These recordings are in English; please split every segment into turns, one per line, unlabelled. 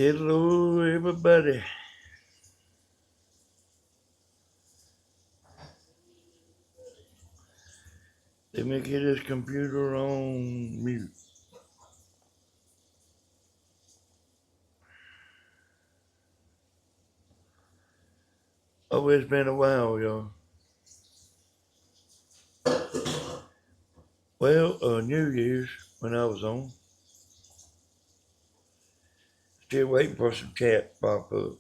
Hello, everybody. Let me get this computer on mute. Oh, it's been a while, y'all. Well, New Year's when I was on. Still waiting for some chat to pop up.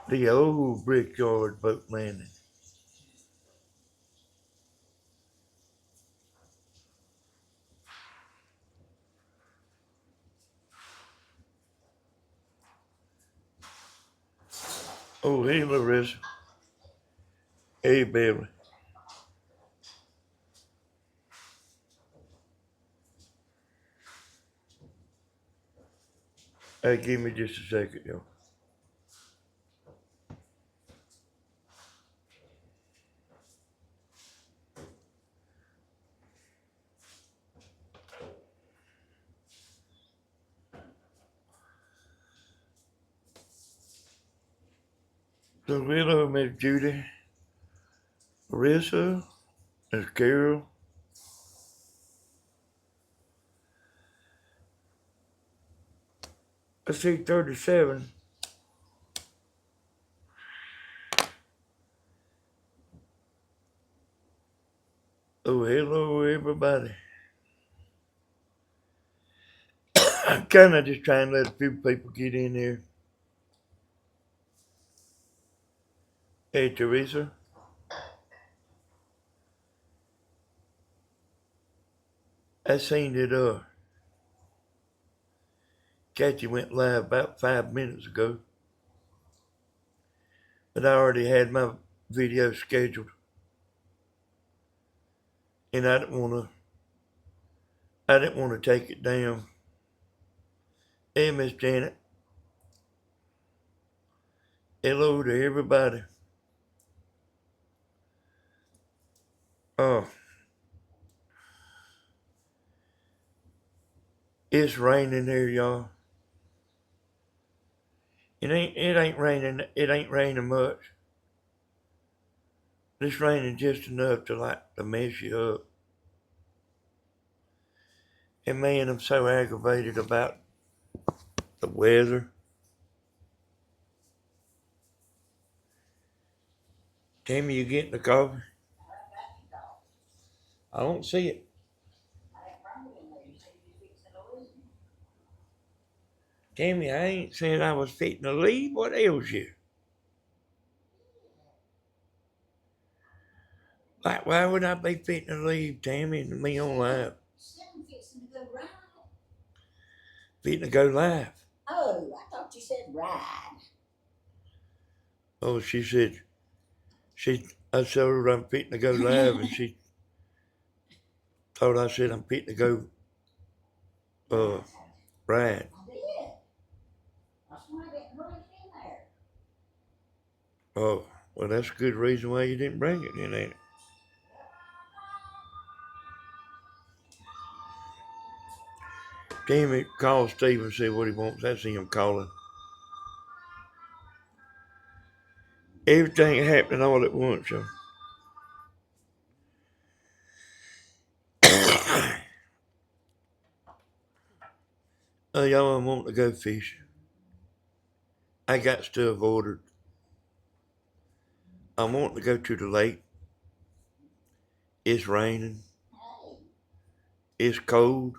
The old brickyard boat landing. Oh, hey, Larissa. Hey, Bailey. Hey, give me just a second, y'all. So, hello, Miss Judy. Larissa. Miss Carol. I see 37. Oh, hello, everybody. I'm kind of just trying to let a few people get in there. Hey, Teresa. I seen that Catchy went live about 5 minutes ago, but I already had my video scheduled, and I didn't want to take it down. Hey, Miss Janet. Hello to everybody. Oh, it's raining here, y'all. It ain't raining. It ain't raining much. It's raining just enough to mess you up. And man, I'm so aggravated about the weather. Tammy, you getting the coffee? I don't see it. Tammy, I ain't saying I was fitting to leave. What ails you? Like, why would I be fitting to leave Tammy and me on live? Fitting to go live.
Oh, I thought you said ride.
Oh, she said, I told her I'm fitting to go live, and she thought I said I'm fitting to go ride.
I did. That's why I didn't bring it in there.
Oh, well, that's a good reason why you didn't bring it in, ain't it? Tammy called Steve and said what he wants. That's him calling. Everything happening all at once, y'all. Y'all want to go fishing. I got stuff ordered. I want to go to the lake. It's raining.
Hey,
It's cold.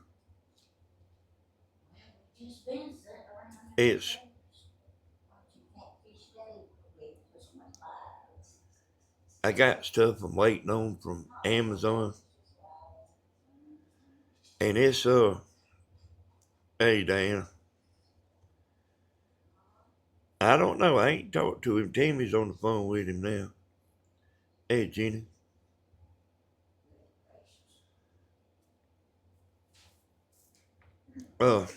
just been sitting around.
It's I got stuff I'm waiting on from Amazon, and it's hey Dan, I don't know. I ain't talked to him. Tammy's on the phone with him now. Hey Jenny. Uh,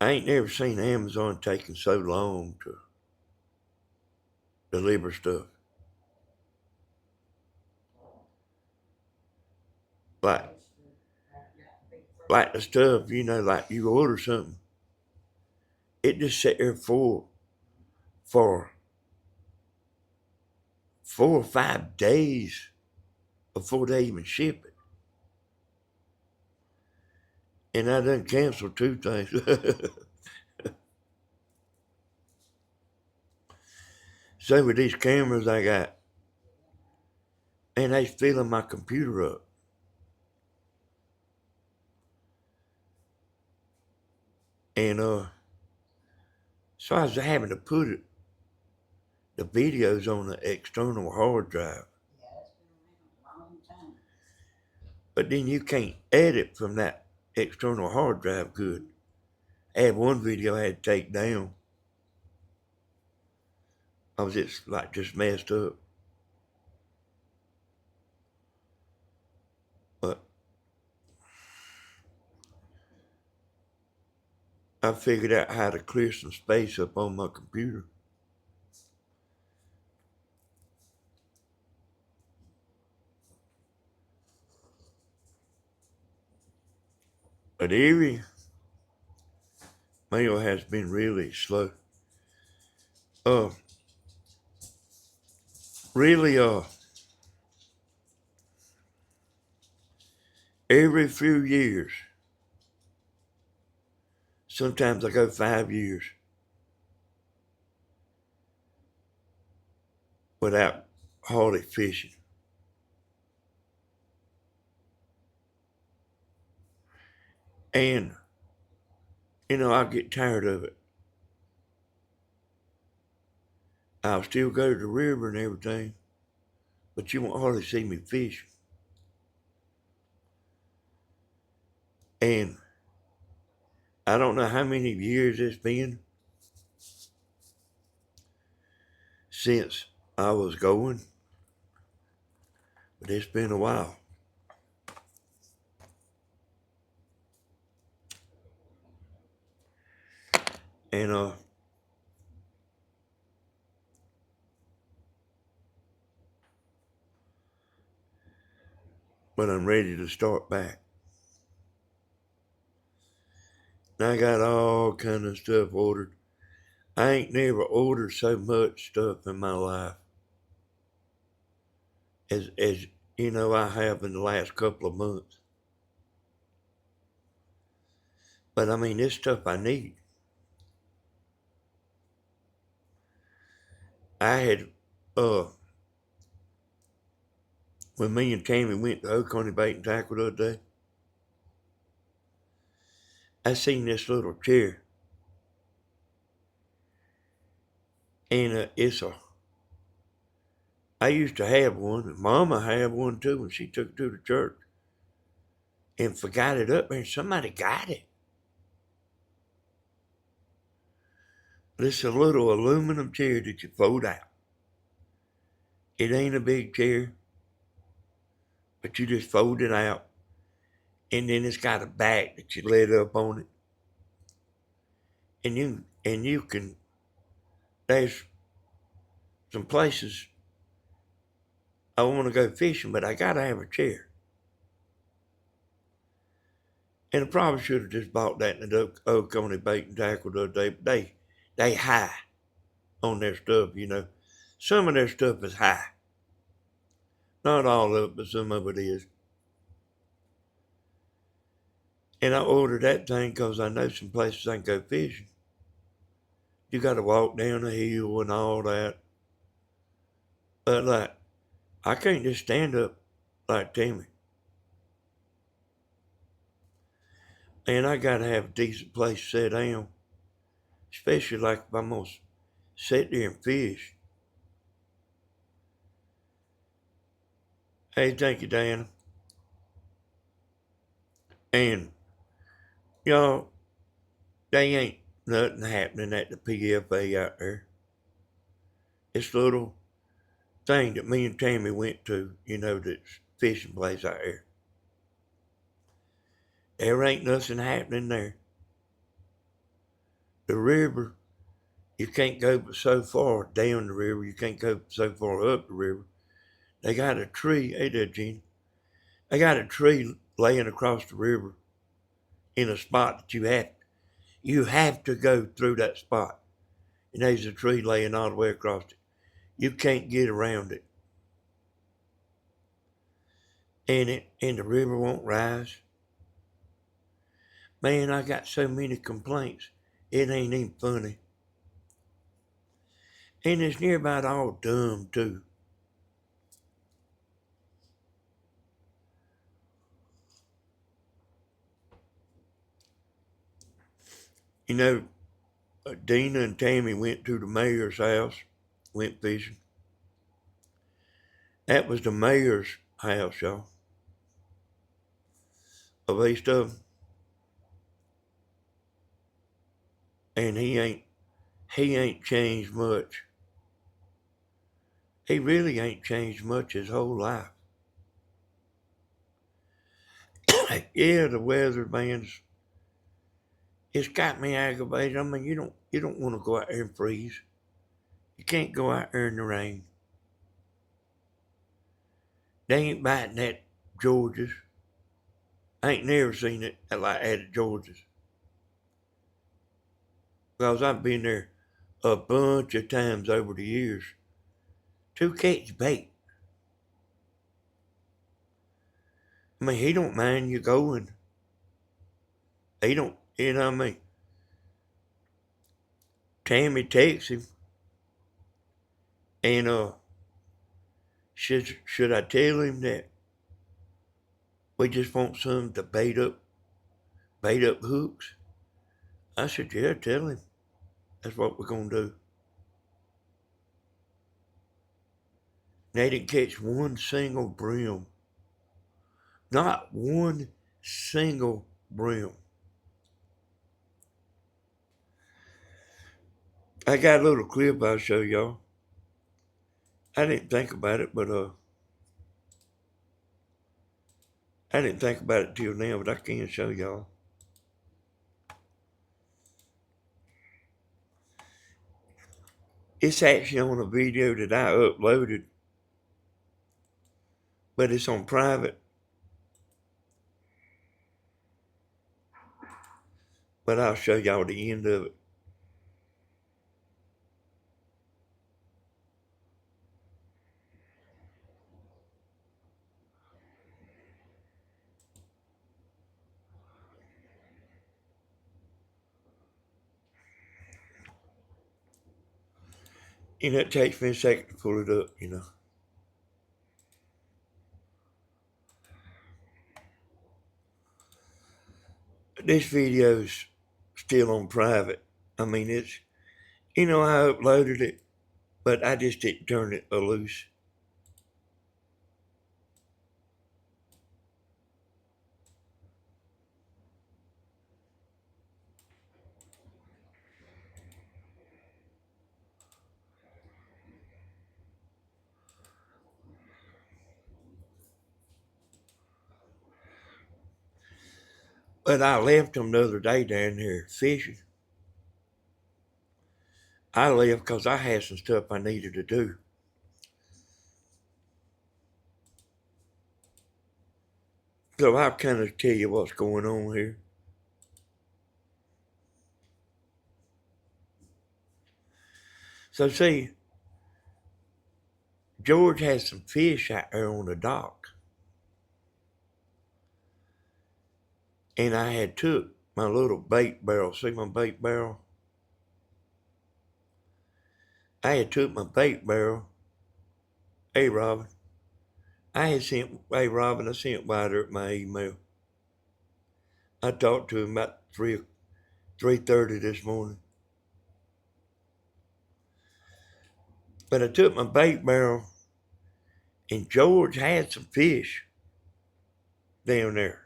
I ain't never seen Amazon taking so long to deliver stuff. Like the stuff, like you order something, it just sit there for 4 or 5 days before they even ship it. And I done canceled 2 things. So with these cameras I got, and they filling my computer up. And so I was having to put the videos on the external hard drive.
Yeah, it's been around a long time.
But then you can't edit from that external hard drive good. I had one video I had to take down. I was just messed up. But I figured out how to clear some space up on my computer. But every mail has been really slow. Really, every few years, sometimes I go 5 years without hardly fishing. And, I'll get tired of it. I'll still go to the river and everything, but you won't hardly see me fish. And I don't know how many years it's been since I was going, but it's been a while. And but I'm ready to start back. And I got all kind of stuff ordered. I ain't never ordered so much stuff in my life as I have in the last couple of months. But I mean, this stuff I need. I had when me and Tammy went to Oconee Bait and Tackle the other day, I seen this little chair. And I used to have one, and Mama had one too when she took it to the church. And forgot it up there, and somebody got it. But it's a little aluminum chair that you fold out. It ain't a big chair, but you just fold it out. And then it's got a back that you let up on it. And you can, there's some places I want to go fishing, but I gotta have a chair. And I probably should have just bought that in the Oconee Bait and Tackle the other day, but they high on their stuff, Some of their stuff is high. Not all of it, but some of it is. And I ordered that thing because I know some places I can go fishing. You got to walk down a hill and all that. But I can't just stand up like Tammy. And I got to have a decent place to sit down. Especially if I'm going to sit there and fish. Hey, thank you, Diana. And, y'all, they ain't nothing happening at the PFA out there. It's a little thing that me and Tammy went to, that's fishing place out there. There ain't nothing happening there. the river, you can't go but so far down the river. You can't go so far up the river. They got a tree. Hey there, Gene. They got a tree laying across the river in a spot that you have to go through that spot. And there's a tree laying all the way across it. You can't get around it. And the river won't rise. Man, I got so many complaints. It ain't even funny. And it's near about all dumb too. You know, Dina and Tammy went to the mayor's house, went fishing. That was the mayor's house, y'all, of East of them. And he ain't changed much. He really ain't changed much his whole life. Yeah, the weather, man, it's got me aggravated. I mean, you don't want to go out there and freeze. You can't go out there in the rain. They ain't biting at George's. I ain't never seen it like that at George's. Because I've been there a bunch of times over the years to catch bait. I mean, he don't mind you going. He don't, you know what I mean? Tammy texts him and should I tell him that we just want some to bait up hooks? I said, yeah, tell him. That's what we're gonna do. They didn't catch one single brim. Not one single brim. I got a little clip I'll show y'all. I didn't think about it, but I didn't think about it till now, but I can show y'all. It's actually on a video that I uploaded, but it's on private. But I'll show y'all the end of it. You know, it takes me a second to pull it up, you know. This video's still on private. I mean, it's, you know, I uploaded it, but I just didn't turn it loose. But I left them the other day down there fishing. I left because I had some stuff I needed to do. So I'll kind of tell you what's going on here. So see, George has some fish out there on the dock. And I had took my little bait barrel. See my bait barrel? I had took my bait barrel. Hey, Robin. I sent Ryder my email. I talked to him about 3:30 this morning. But I took my bait barrel, and George had some fish down there.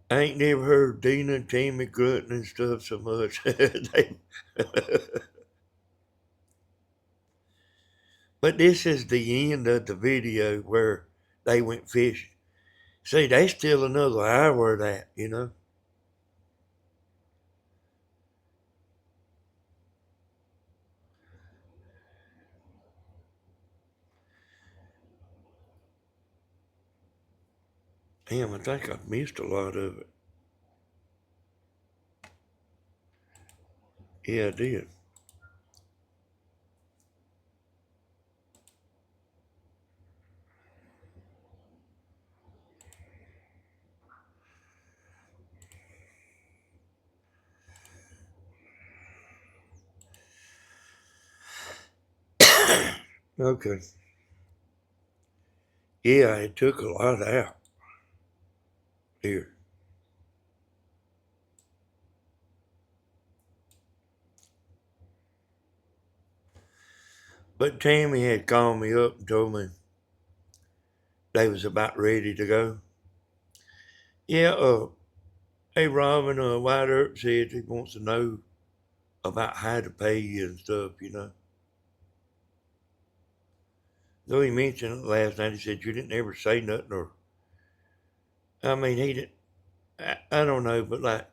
I ain't never heard Dina and Tammy grunting and stuff so much. But this is the end of the video where they went fishing. See, they still another hour of that, you know. Damn, I think I've missed a lot of it. Yeah, I did. Okay. Yeah, it took a lot out here. But Tammy had called me up and told me they was about ready to go. Yeah, hey Robin, White Earp said he wants to know about how to pay you and stuff, you know. Though he mentioned it last night, he said you didn't ever say nothing, or I mean he didn't. I don't know, but like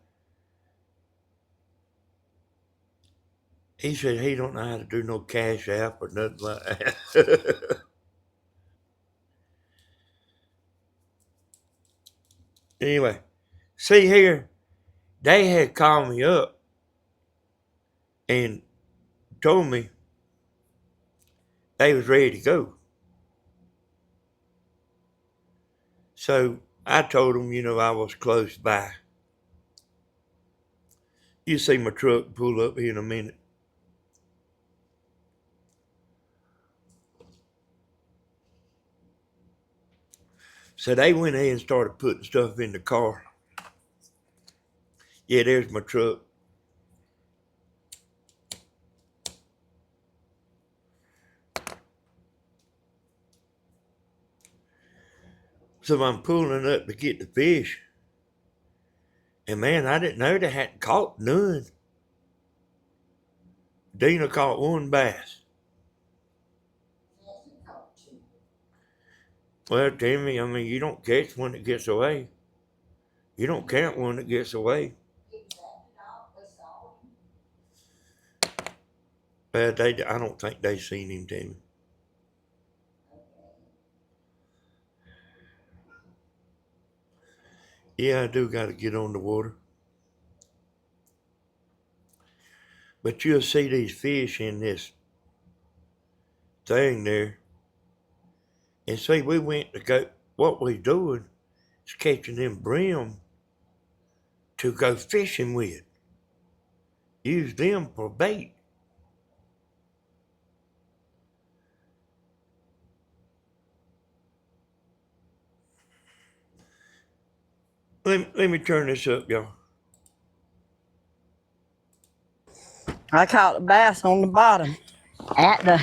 he said he don't know how to do no cash app or nothing like that. Anyway, see here, they had called me up and told me they was ready to go. So I told them, you know, I was close by. You see my truck pull up here in a minute. So they went ahead and started putting stuff in the car. Yeah, there's my truck. So I'm pulling up to get the fish. And man, I didn't know they hadn't caught none. Dina caught one bass.
Yes, he caught two.
Well, Timmy, I mean, you don't catch one that gets away. You don't count one that gets away.
Exactly. All we saw him.
But I don't think they seen him, Timmy.
Okay.
Yeah, I do got to get on the water. But you'll see these fish in this thing there. And see, we went to go, what we doing is catching them brim to go fishing with. Use them for bait. Let me turn this up, y'all.
I caught a bass on the bottom at the.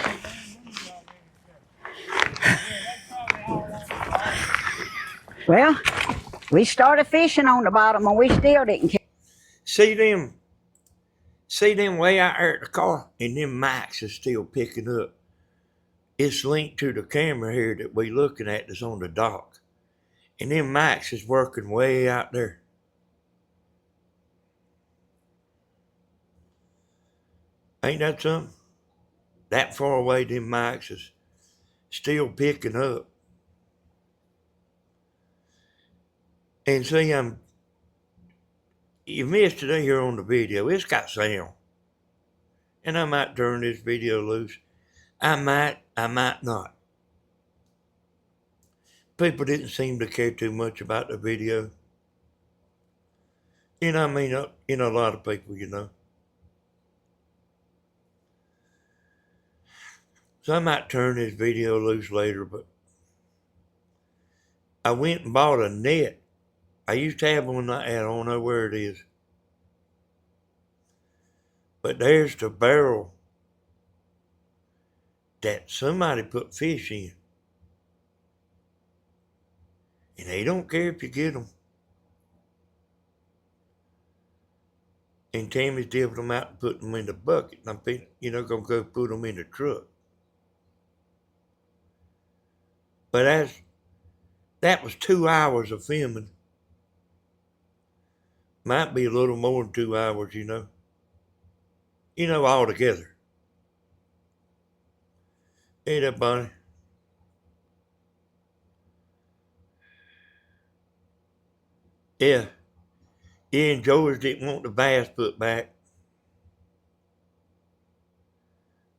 Well, we started fishing on the bottom and we still didn't catch.
See them way out there at the car, and them mics is still picking up. It's linked to the camera here that we looking at that's on the dock. And them mics is working way out there. Ain't that something? That far away, them mics is still picking up. And see, you missed it here on the video. It's got sound. And I might turn this video loose. I might not. People didn't seem to care too much about the video. You know, I mean, a lot of people, you know. So I might turn this video loose later, but I went and bought a net. I used to have one like that. I don't know where it is. But there's the barrel that somebody put fish in. And they don't care if you get them. And Tammy's dipping them out and putting them in the bucket. And I'm, going to go put them in the truck. But That was 2 hours of filming. Might be a little more than 2 hours, you know. You know, all together. Ain't that Bonnie? Yeah. Yeah, and George didn't want the bass put back.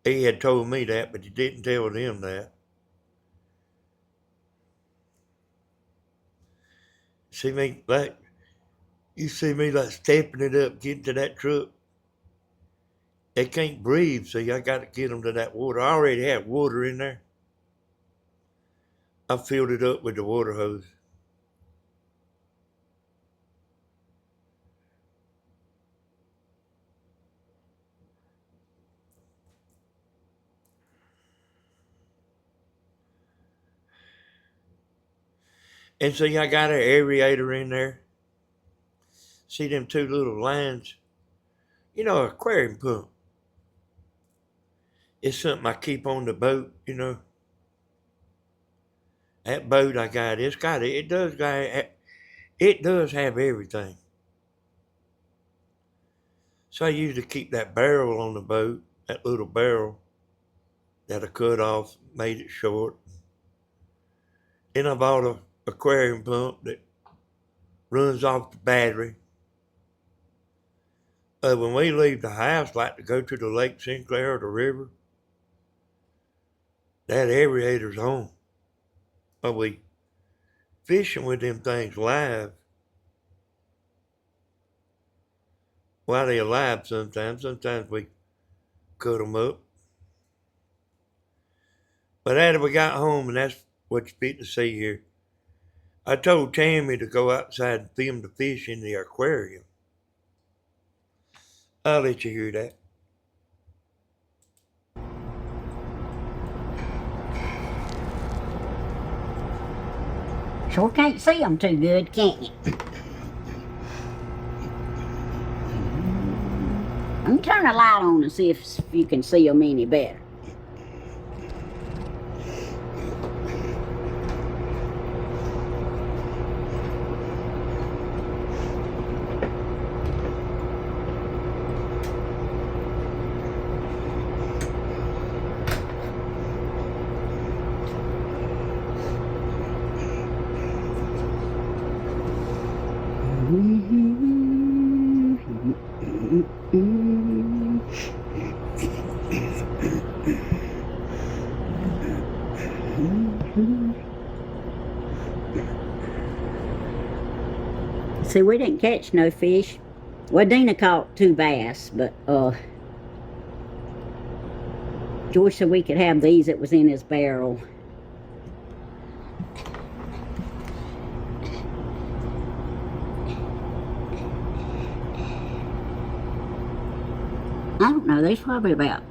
He had told me that, but he didn't tell them that. See me like you see me like stepping it up, getting to that truck. They can't breathe, so I got to get them to that water. I already had water in there. I filled it up with the water hose. And see, I got an aerator in there. See them two little lines? You know, aquarium pump. It's something I keep on the boat, you know. That boat I got, it does have everything. So I used to keep that barrel on the boat, that little barrel that I cut off, made it short. Then I bought an aquarium pump that runs off the battery. When we leave the house, like to go to the Lake Sinclair or the river, that aerator's on. But we fishing with them things live. While they're alive sometimes. Sometimes we cut them up. But after we got home, and that's what you're fitting to see here, I told Tammy to go outside and film the fish in the aquarium. I'll let you hear that.
Sure can't see them too good, can't you? Let me turn the light on and see if you can see them any better. See, we didn't catch no fish. Well, Dina caught 2 bass, but George said we could have these that was in his barrel. I don't know, there's probably about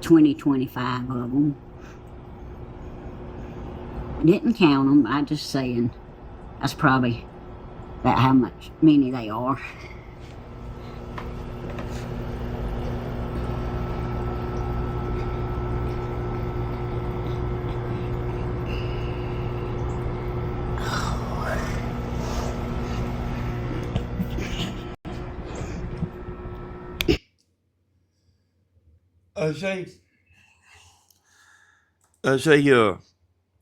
20, 25 of them. I didn't count them, I just saying that's probably about how many they are.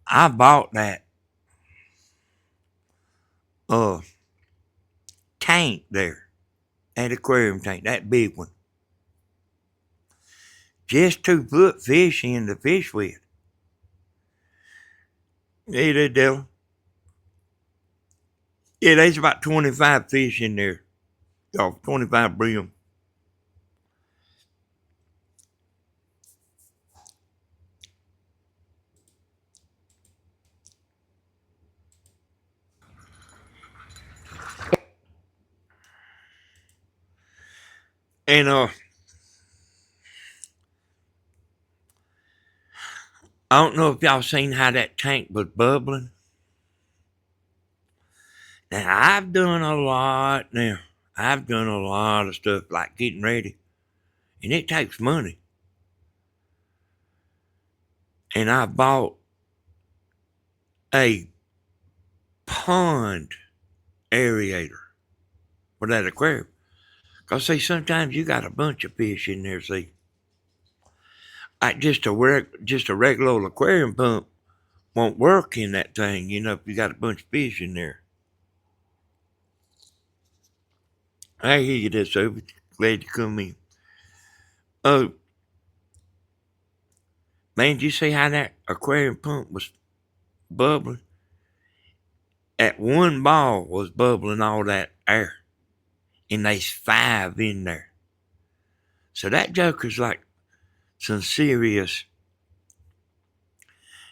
I bought that tank there, that aquarium tank, that big one, just to put fish in to fish with. Hey there, Dylan. Yeah, there's about 25 fish in there. 25 brim. And I don't know if y'all seen how that tank was bubbling. Now I've done a lot of stuff like getting ready. And it takes money. And I bought a pond aerator for that aquarium. Because, see, sometimes you got a bunch of fish in there, see. Like just a regular old aquarium pump won't work in that thing, if you got a bunch of fish in there. I hear you there, so glad you come in. Oh, man, did you see how that aquarium pump was bubbling? That one ball was bubbling all that air. And there's 5 in there. So that joker's like some serious,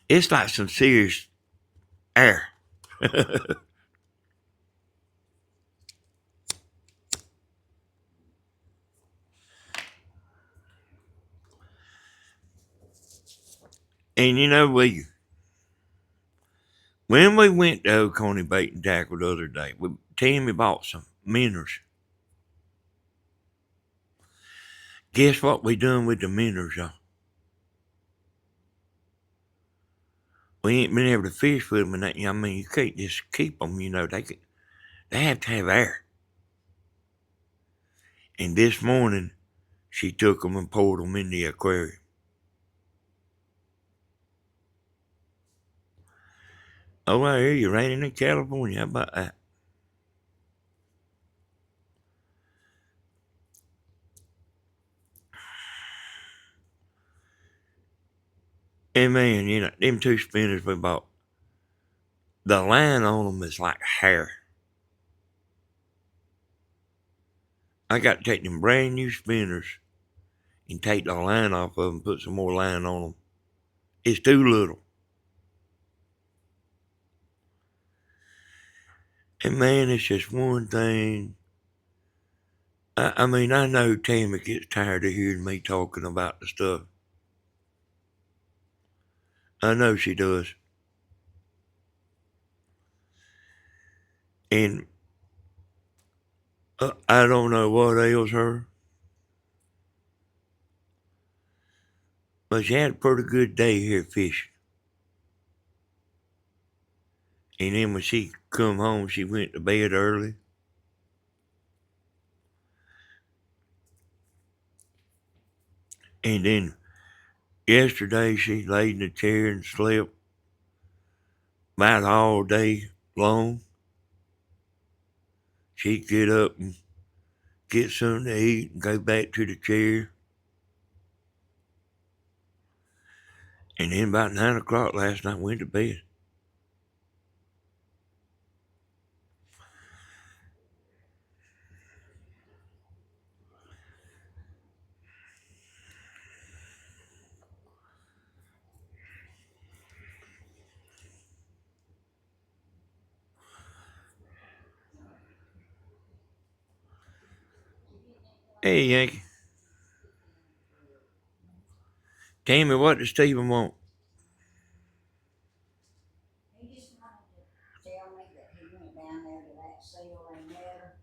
it's like some serious air. And when we went to Oconee Bait and Tackle the other day, Tammy bought some minnows. Guess what we done with the minnows, y'all? We ain't been able to fish with them, and that, I mean, you can't just keep them, they have to have air. And this morning, she took them and poured them in the aquarium. Oh, I hear you raining in California. How about that? And man, them 2 spinners we bought, the line on them is like hair. I got to take them brand new spinners and take the line off of them, put some more line on them. It's too little. And man, it's just one thing. I mean, I know Tammy gets tired of hearing me talking about the stuff. I know she does. And I don't know what ails her, but she had a pretty good day here fishing. And then when she come home, she went to bed early. And then yesterday she laid in the chair and slept about all day long. She'd get up and get something to eat and go back to the chair. And then about 9 o'clock last night, went to bed. Hey, Yankee. Tammy, what does Stephen want?
He just wanted to tell me that he went down there to that sale and met her.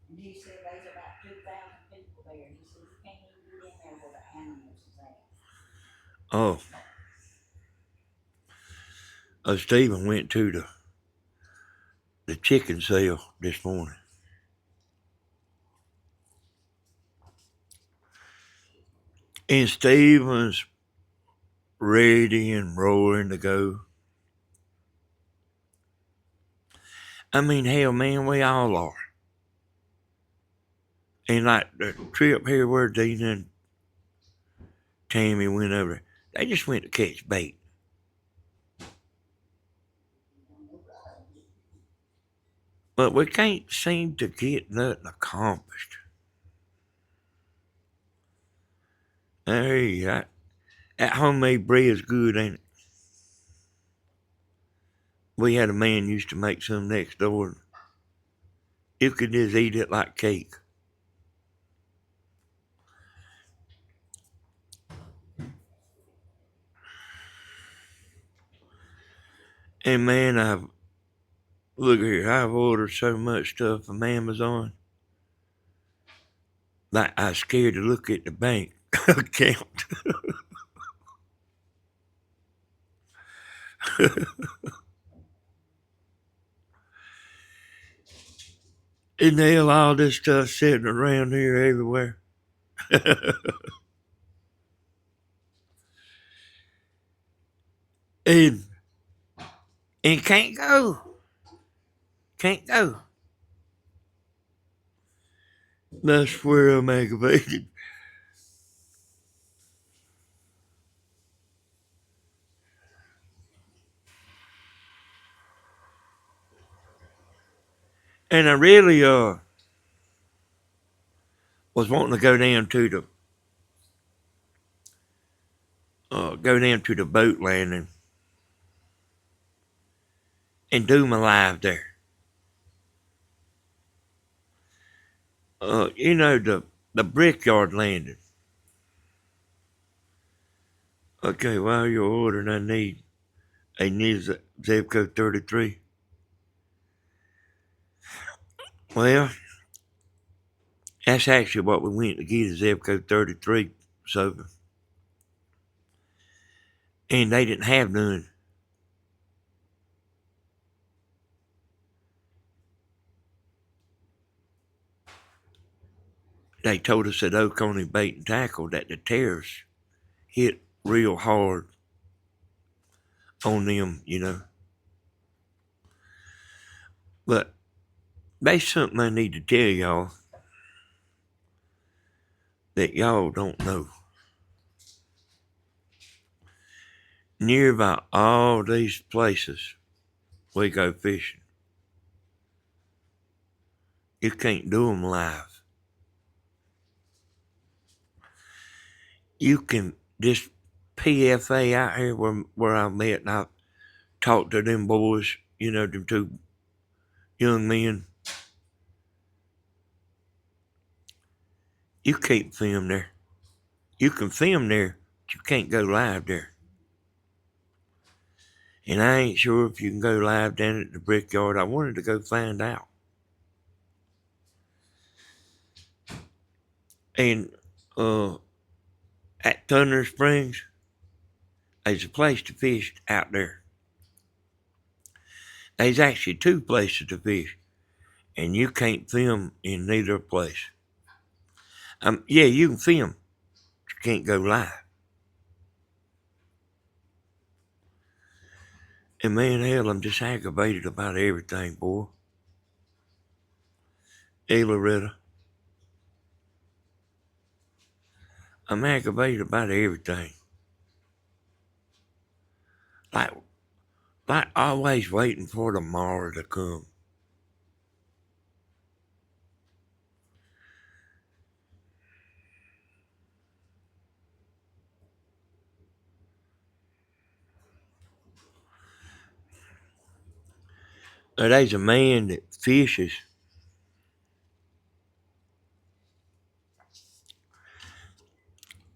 And he said there's about 2,000 people there. He said you can't even get in there where the animals is at.
Oh. Stephen went to the chicken sale this morning. And Stephen's ready and roaring to go. I mean, hell, man, we all are. And like the trip here where Dina and Tammy went over, they just went to catch bait. But we can't seem to get nothing accomplished. Hey, that homemade bread's good, ain't it? We had a man used to make some next door. You could just eat it like cake. And man, look here, I've ordered so much stuff from Amazon that I was scared to look at the bank account. Isn't hell all this stuff sitting around here everywhere? and and can't go. Can't go. That's where I'm aggravated. And I really was wanting to go down to the boat landing and do my live there. You know, the brickyard landing. Okay, while you're ordering, I need a new zip code 33. Well, that's actually what we went to get, is zip code 33 sober. And they didn't have none. They told us at Oconee Bait and Tackle that the tariffs hit real hard on them, you know. But there's something I need to tell y'all that y'all don't know. Near about all these places we go fishing, you can't do them live. You can just PFA out here where I'm at, and I talked to them boys, you know, them two young men. You can't film there. You can film there, but you can't go live there. And I ain't sure if you can go live down at the brickyard. I wanted to go find out. And at Thunder Springs, there's a place to fish out there. There's actually two places to fish, and you can't film in neither place. Yeah, you can film, but you can't go live. And man, hell, I'm just aggravated about everything, boy. Hey, Loretta. I'm aggravated about everything. Like always waiting for tomorrow to come. There's a man that fishes.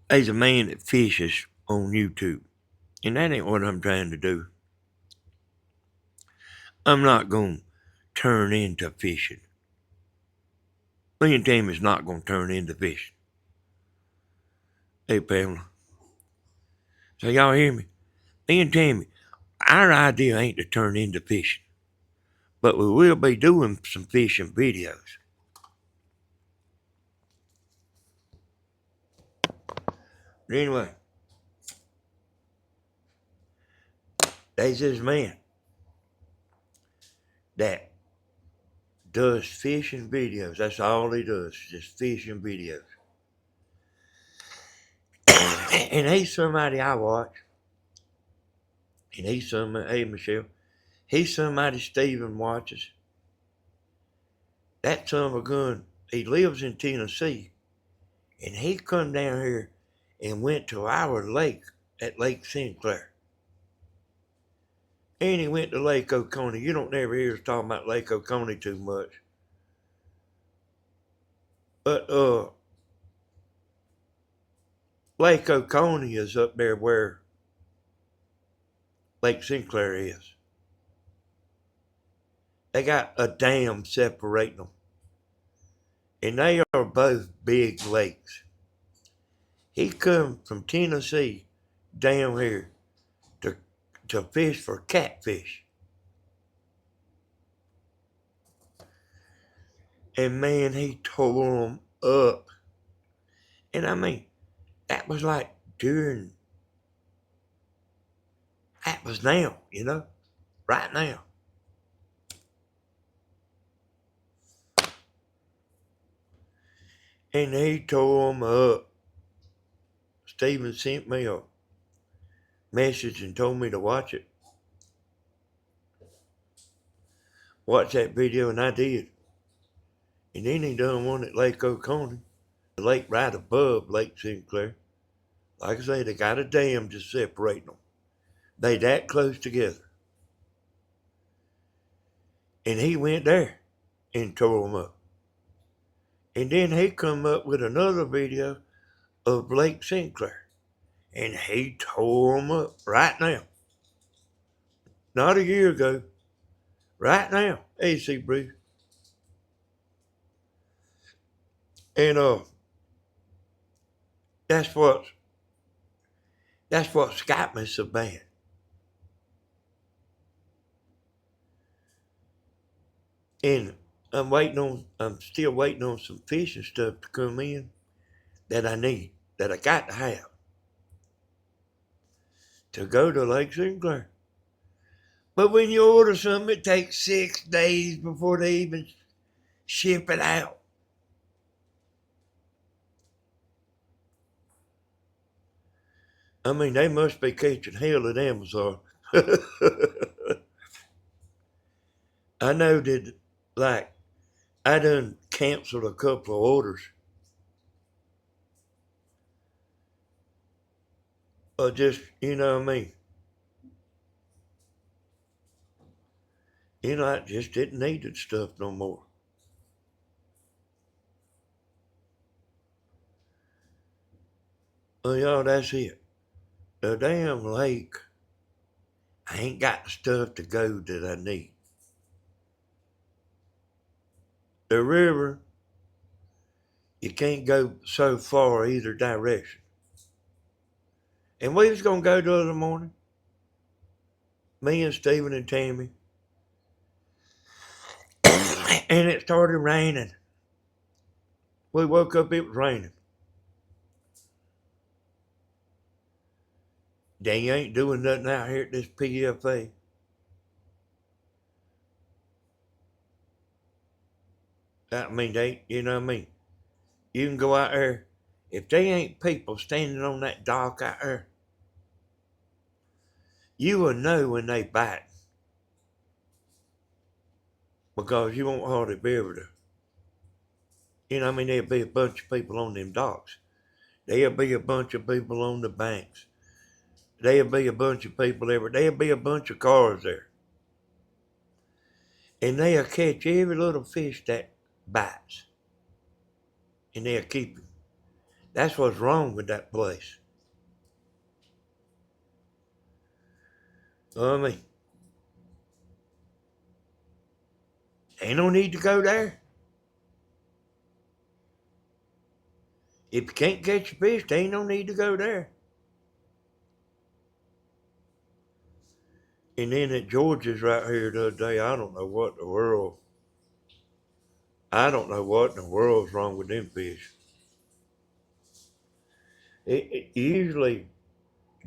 There's a man that fishes on YouTube. And that ain't what I'm trying to do. I'm not going to turn into fishing. Me and Tammy's not going to turn into fishing. Hey, Pamela. So y'all hear me? Me and Tammy, our idea ain't to turn into fishing. But we will be doing some fishing videos. But anyway, there's this man that does fishing videos. That's all he does, just fishing videos. And he's somebody I watch. And he's somebody, hey Michelle, he's somebody Steven watches. That son of a gun, he lives in Tennessee. And he come down here and went to our lake at Lake Sinclair. And he went to Lake Oconee. You don't never hear us talking about Lake Oconee too much. But Lake Oconee is up there where Lake Sinclair is. They got a dam separating them. And they are both big lakes. He come from Tennessee down here to fish for catfish. And man, he tore them up. And I mean, that was like that was now, right now. And he tore them up. Steven sent me a message and told me to watch it. Watch that video, and I did. And then he done one at Lake Oconee, the lake right above Lake Sinclair. Like I say, they got a dam just separating them. They that close together. And he went there and tore them up. And then he come up with another video of Lake Sinclair. And he tore them up right now. Not a year ago. Right now. AC Bruce. And that's what's got me so bad. And I'm still waiting on some fishing stuff to come in that I need, that I got to have to go to Lake Sinclair. But when you order something, it takes 6 days before they even ship it out. I mean, they must be catching hell at Amazon. I know that, like, I done canceled a couple of orders. Or just, you know what I mean? I just didn't need that stuff no more. Well, y'all, that's it. The damn lake, I ain't got the stuff to go that I need. The river, you can't go so far either direction. And we was going to go the other morning, me and Stephen and Tammy, and it started raining. We woke up, it was raining. They ain't doing nothing out here at this PFA. I mean, you know what I mean? You can go out there. If they ain't people standing on that dock out there, you will know when they bite. Because you won't hardly be able to. I mean, there'll be a bunch of people on them docks. There'll be a bunch of people on the banks. There'll be a bunch of people everywhere. There'll be a bunch of cars there. And they'll catch every little fish that bites. And they'll keep it. That's what's wrong with that place. I mean, ain't no need to go there. If you can't catch a fish, there ain't no need to go there. And then at George's right here the other day, I don't know what in the world's wrong with them fish. It usually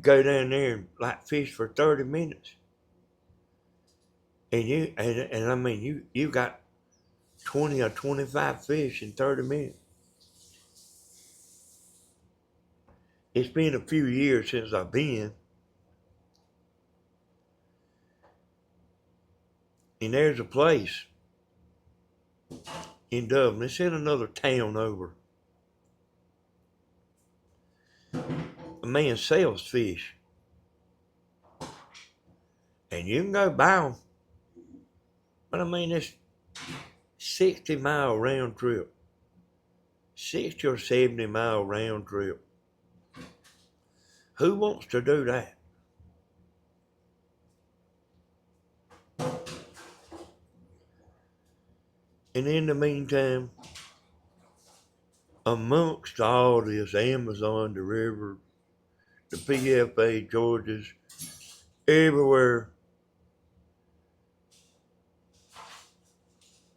go down there and like fish for 30 minutes. And I mean you got 20 or 25 fish in 30 minutes. It's been a few years since I've been. And there's a place in Dublin. It's in another town over. A man sells fish. And you can go buy them. But I mean, it's 60-mile round trip. 60 or 70-mile round trip. Who wants to do that? And in the meantime, amongst all this, Amazon, the river, the PFA, Georges, everywhere,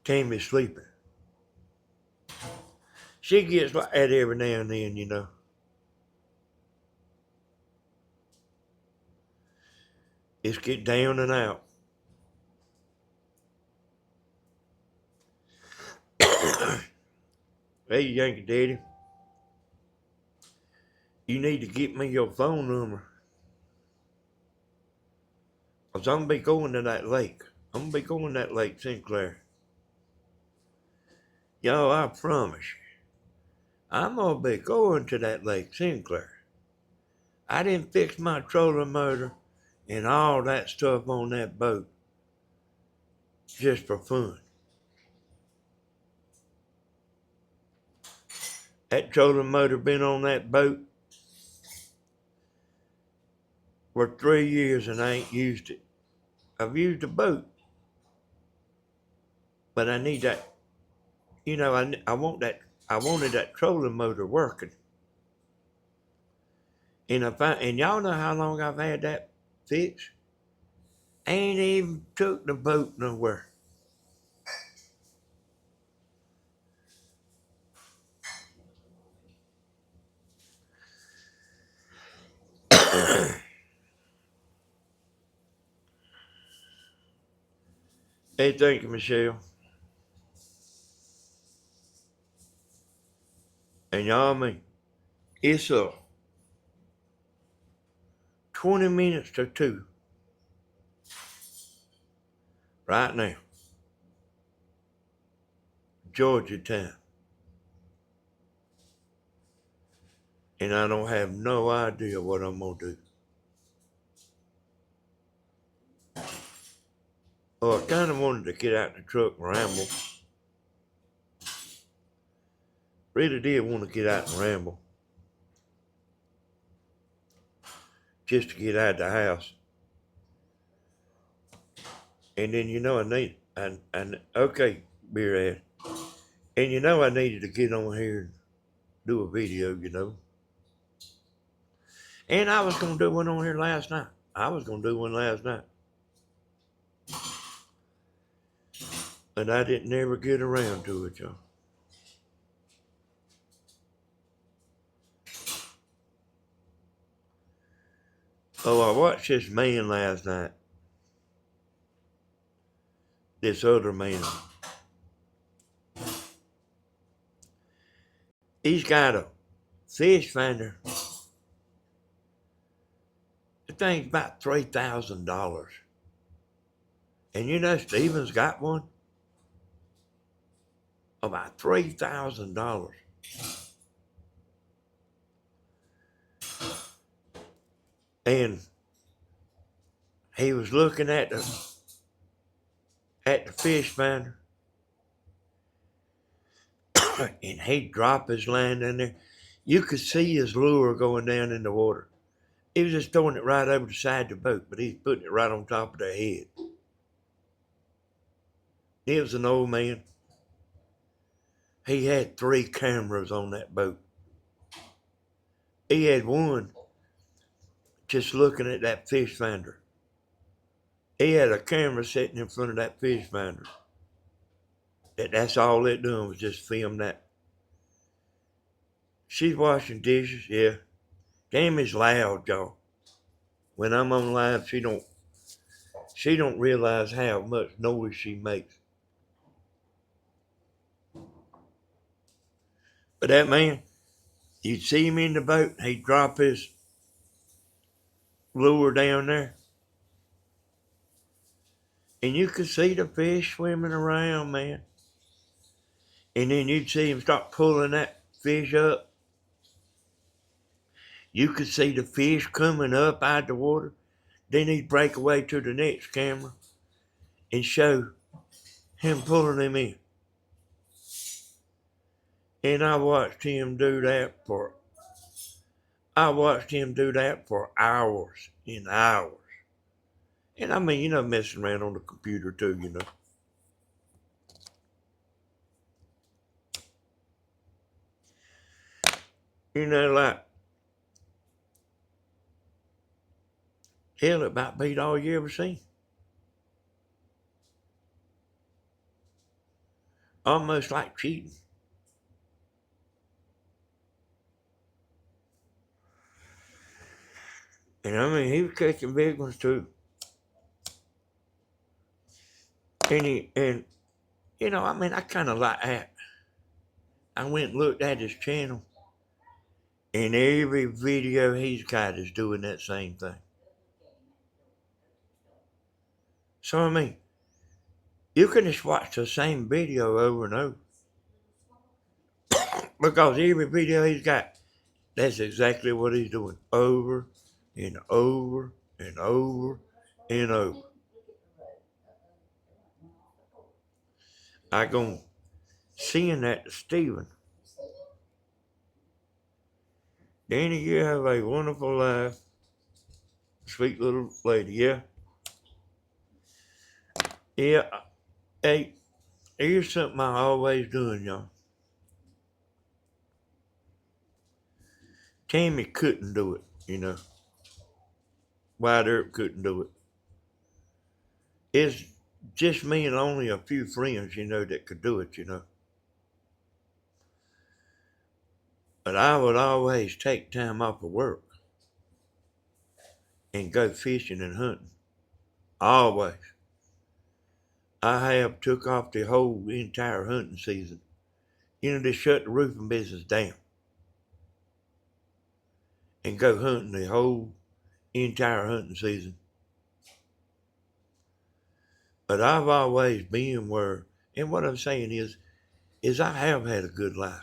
Tammy's sleeping. She gets like that every now and then, you know. Just get down and out. Hey, Yankee Daddy, you need to get me your phone number. Because I'm going to be going to that lake. I'm going to be going to that Lake Sinclair. Yo, I promise you. I'm going to be going to that Lake Sinclair. I didn't fix my trolling motor and all that stuff on that boat just for fun. That trolling motor been on that boat for 3 years and I ain't used it. I've used the boat, but I need that. You know, I want that. I wanted that trolling motor working. And y'all know how long I've had that fixed? Ain't even took the boat nowhere. Hey, thank you, Michelle. And y'all, it's 20 minutes to 2 right now, Georgia time. And I don't have no idea what I'm going to do. Oh, I kind of wanted to get out in the truck and ramble. Really did want to get out and ramble. Just to get out of the house. And then, you know, I need, and okay, beer ass. And you know, I needed to get on here and do a video, you know. And I was going to do one on here last night. But I didn't ever get around to it, y'all. Oh, I watched this man last night. This other man. He's got a fish finder. The thing's about $3,000. And you know Steven's got one? About $3,000. And he was looking at the fish finder. And he'd drop his line in there. You could see his lure going down in the water. He was just throwing it right over the side of the boat, but he's putting it right on top of their head. He was an old man. He had 3 cameras on that boat. He had one just looking at that fish finder. He had a camera sitting in front of that fish finder. That's all it doing was just film that. She's washing dishes, yeah. Tammy's loud, y'all. When I'm on live, she don't realize how much noise she makes. But that man, you'd see him in the boat, he'd drop his lure down there. And you could see the fish swimming around, man. And then you'd see him start pulling that fish up. You could see the fish coming up out of the water. Then he'd break away to the next camera and show him pulling them in. And I watched him do that for hours and hours. And I mean, you know, messing around on the computer too, you know. You know, like, hell, it about beat all you ever seen. Almost like cheating. And I mean, he was catching big ones too. And I mean, I kind of like that. I went and looked at his channel, and every video he's got is doing that same thing. So, I mean, you can just watch the same video over and over. Because every video he's got, that's exactly what he's doing. Over and over and over and over. I gone seeing that to Stephen. Danny, you have a wonderful life. Sweet little lady, yeah? Yeah. Hey, here's something I always doing, y'all. Tammy couldn't do it. Wide Earp couldn't do it. It's just me and only a few friends, that could do it. But I would always take time off of work and go fishing and hunting. Always. I have took off the whole entire hunting season. They shut the roofing business down and go hunting the whole entire hunting season. But I've always been where, and what I'm saying is I have had a good life.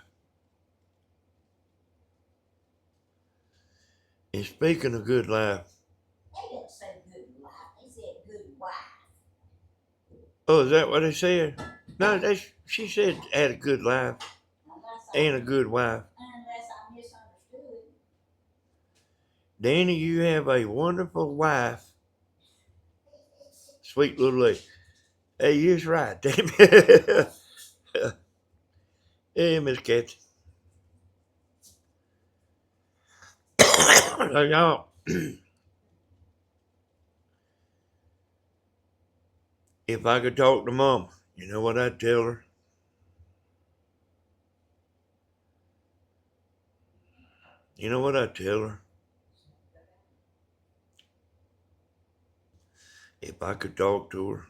And speaking of good life,
They didn't say good life, they said good wife.
oh, is that what they said? No, she said had a good life and a good wife.
Unless I misunderstood.
Danny, you have a wonderful wife. Sweet little lady. Hey, you're right, damn it. Hey, Miss Kathy. Y'all, if I could talk to Mama, you know what I'd tell her? You know what I'd tell her? If I could talk to her.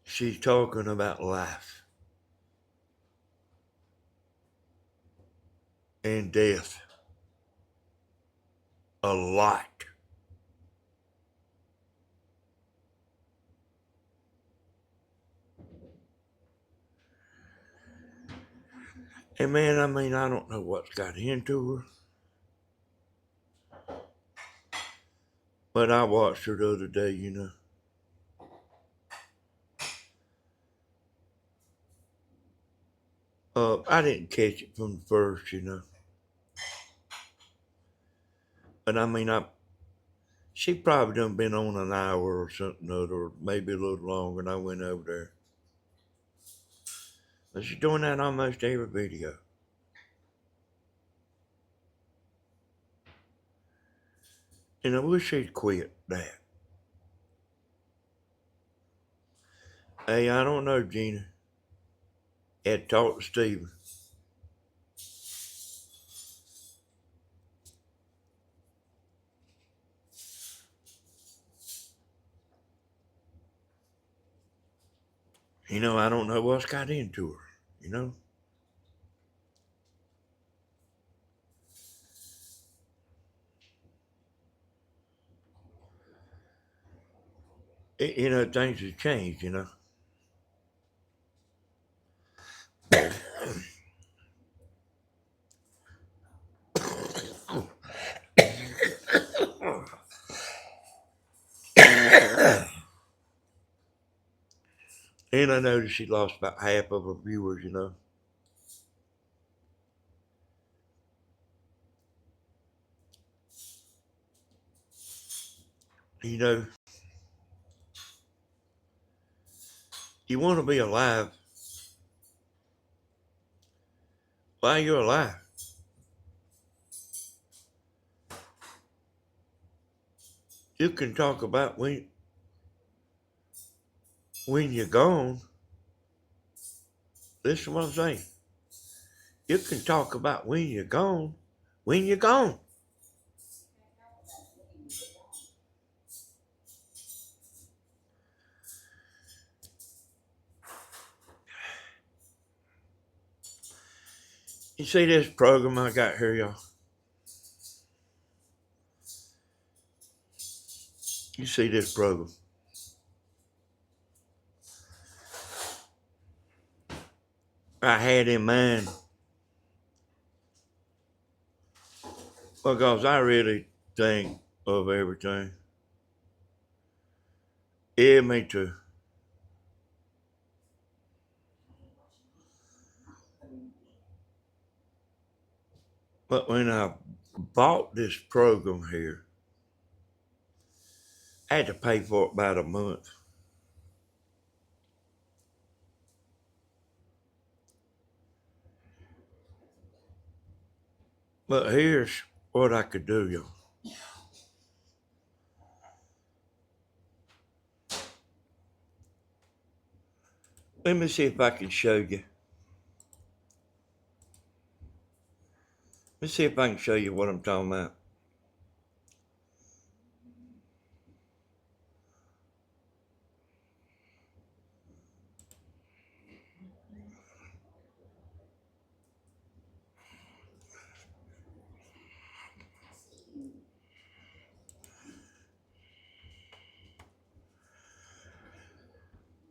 She's talking about life and death a lot. And man, I mean, I don't know what's got into her. But I watched her the other day. I didn't catch it from the first. But I mean, she probably done been on an hour or something other, or maybe a little longer, and I went over there. But she's doing that almost every video. And I wish she'd quit that. Hey, I don't know, Gina. Had talked to Steven. I don't know what's got into her. Things have changed. And I noticed she lost about half of her viewers. You know, you want to be alive while you're alive. You can talk about when you're gone, listen to what I'm saying. You can talk about when you're gone. When you're gone. You see this program I got here, y'all? You see this program? I had in mind because I really think of everything. Yeah, me too. But when I bought this program here, I had to pay for it about a month. But here's what I could do, y'all. Let me see if I can show you. Let's see if I can show you what I'm talking about.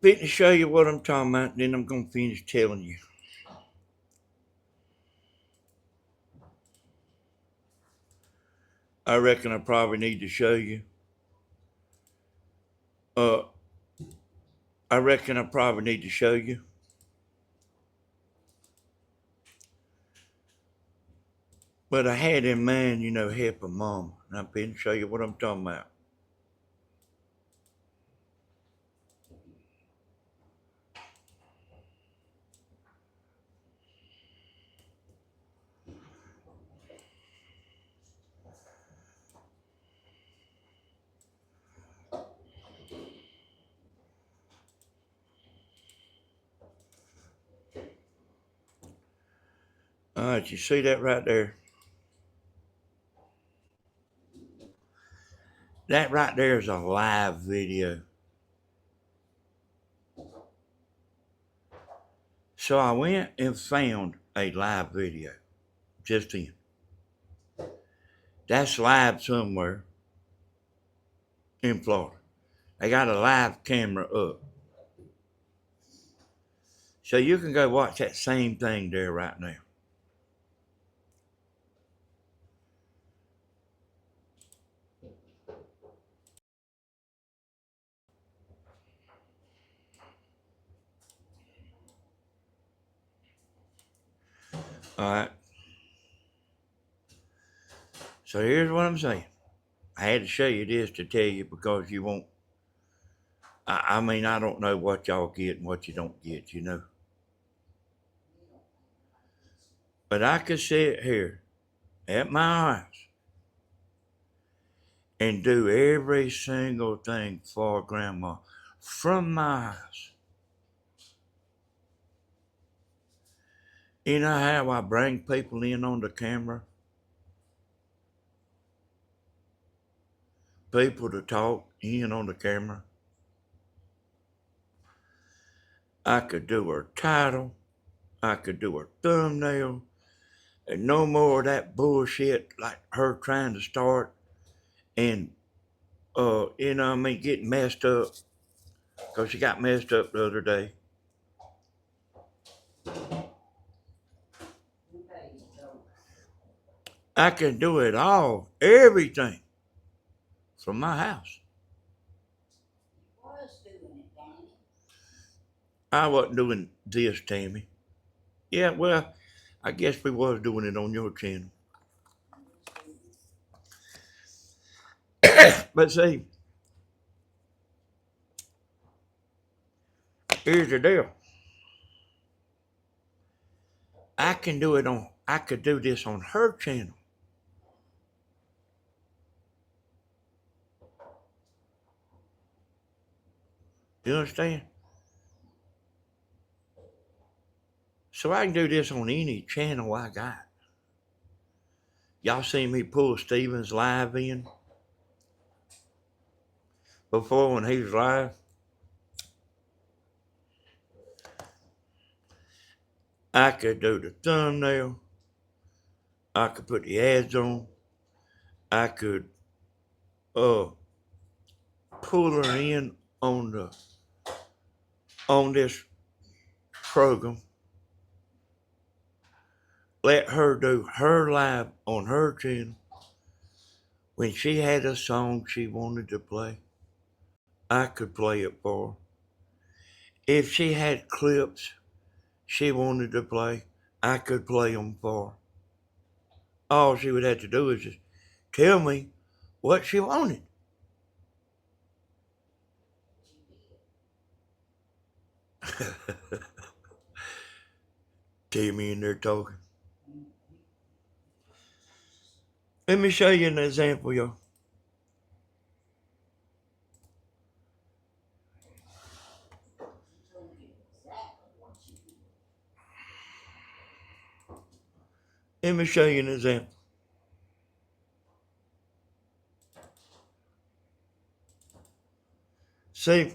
Fit to show you what I'm talking about, then I'm gonna finish telling you. I reckon I probably need to show you. I reckon I probably need to show you. But I had in mind, help a mom. And I'm finna show you what I'm talking about. All right, you see that right there? That right there is a live video. So I went and found a live video just then. That's live somewhere in Florida. They got a live camera up. So you can go watch that same thing there right now. All right. So here's what I'm saying. I had to show you this to tell you because you won't. I mean, I don't know what y'all get and what you don't get. But I could sit here at my house and do every single thing for Grandma from my house. You know how I bring people in on the camera? People to talk in on the camera. I could do her title. I could do her thumbnail. And no more of that bullshit like her trying to start and, getting messed up. Because she got messed up the other day. I can do it all, everything, from my house.
Was doing it, Danny.
I wasn't doing this, Tammy. Yeah, well, I guess we was doing it on your channel. But see, here's the deal. I could do this on her channel. You understand? So I can do this on any channel I got. Y'all seen me pull Steven's live in before when he was live? I could do the thumbnail. I could put the ads on. I could pull her in on this program. Let her do her live on her channel. When she had a song she wanted to play, I could play it for her. If she had clips she wanted to play, I could play them for her. All she would have to do is just tell me what she wanted. Tammy in there talking. Let me show you an example, y'all. Let me show you an example. See,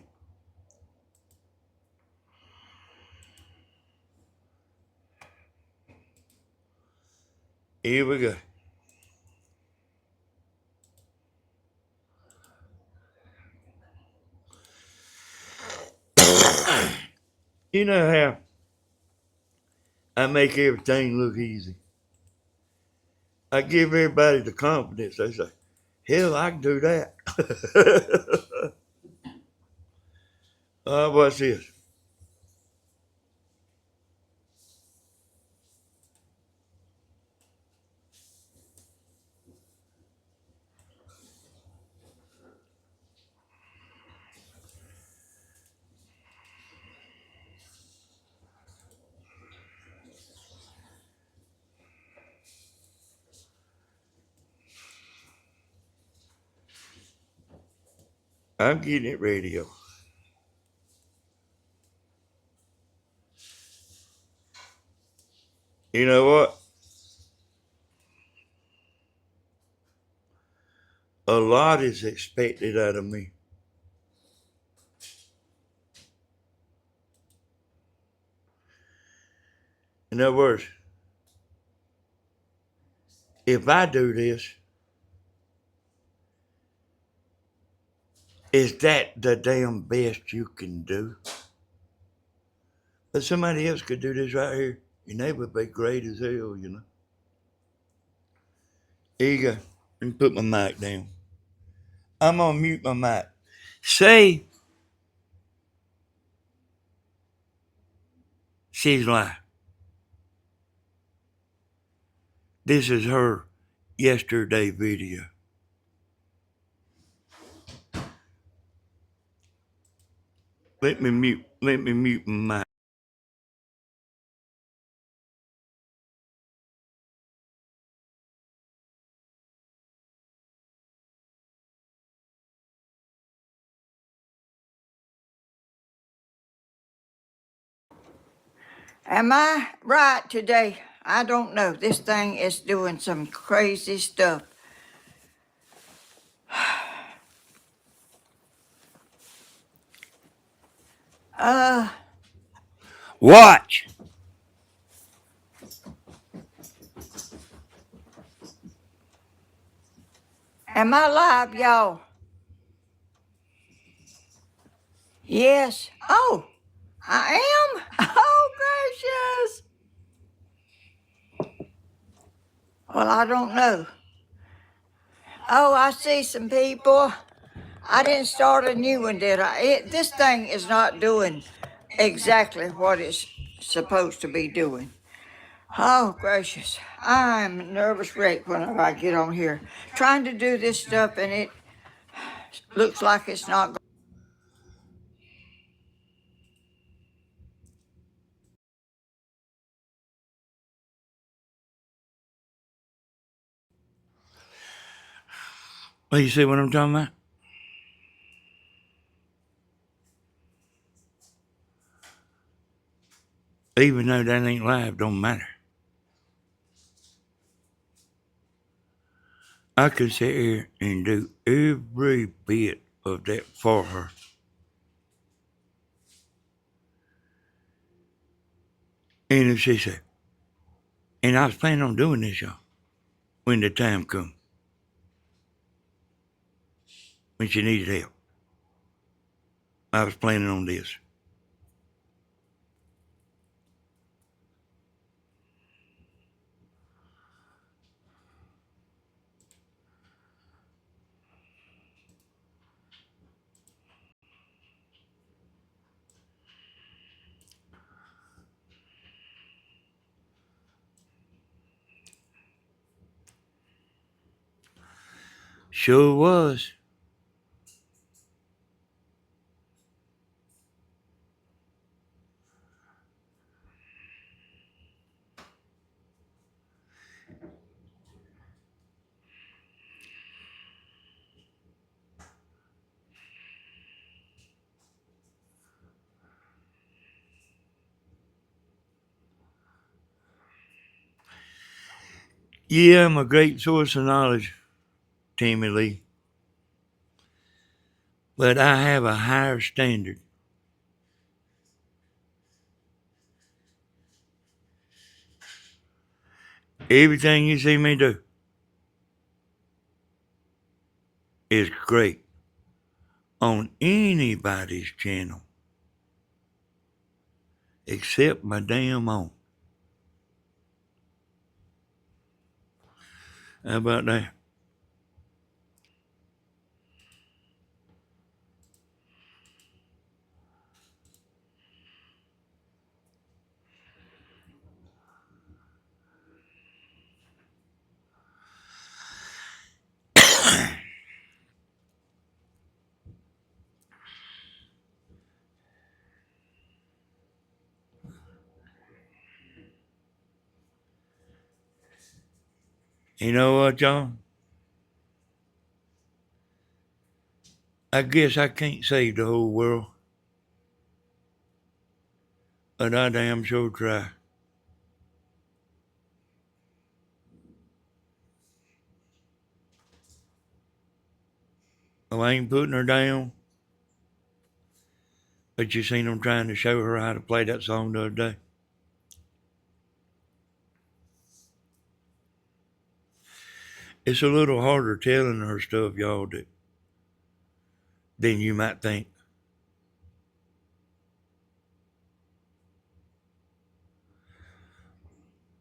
here we go. You know how I make everything look easy. I give everybody the confidence. They say, hell, I can do that. What's this? I'm getting it radio. You know what? A lot is expected out of me. In other words, if I do this, is that the damn best you can do? But somebody else could do this right here, and they would be great as hell, you know. Here you go. Let me put my mic down. I'm gonna mute my mic. Say she's lying. This is her yesterday video. Let me mute my mic.
Am I right today? I don't know. This thing is doing some crazy stuff.
Watch.
Am I live, y'all? Yes. Oh, I am? Oh, gracious. Well, I don't know. Oh, I see some people. I didn't start a new one, did I? This thing is not doing exactly what it's supposed to be doing. Oh, gracious. I'm a nervous wreck whenever I get on here. Trying to do this stuff, and it looks like it's not.
Well, you see what I'm talking about? Even though that ain't live, don't matter. I could sit here and do every bit of that for her. And if she said, and I was planning on doing this, y'all, when the time come, when she needed help. I was planning on this. Sure was. Yeah, I'm a great source of knowledge, Tammy Lee. But I have a higher standard. Everything you see me do is great on anybody's channel except my damn own. How about that? You know what, y'all? I guess I can't save the whole world, but I damn sure try. Oh, I ain't putting her down, but you seen them trying to show her how to play that song the other day. It's a little harder telling her stuff, y'all, than you might think.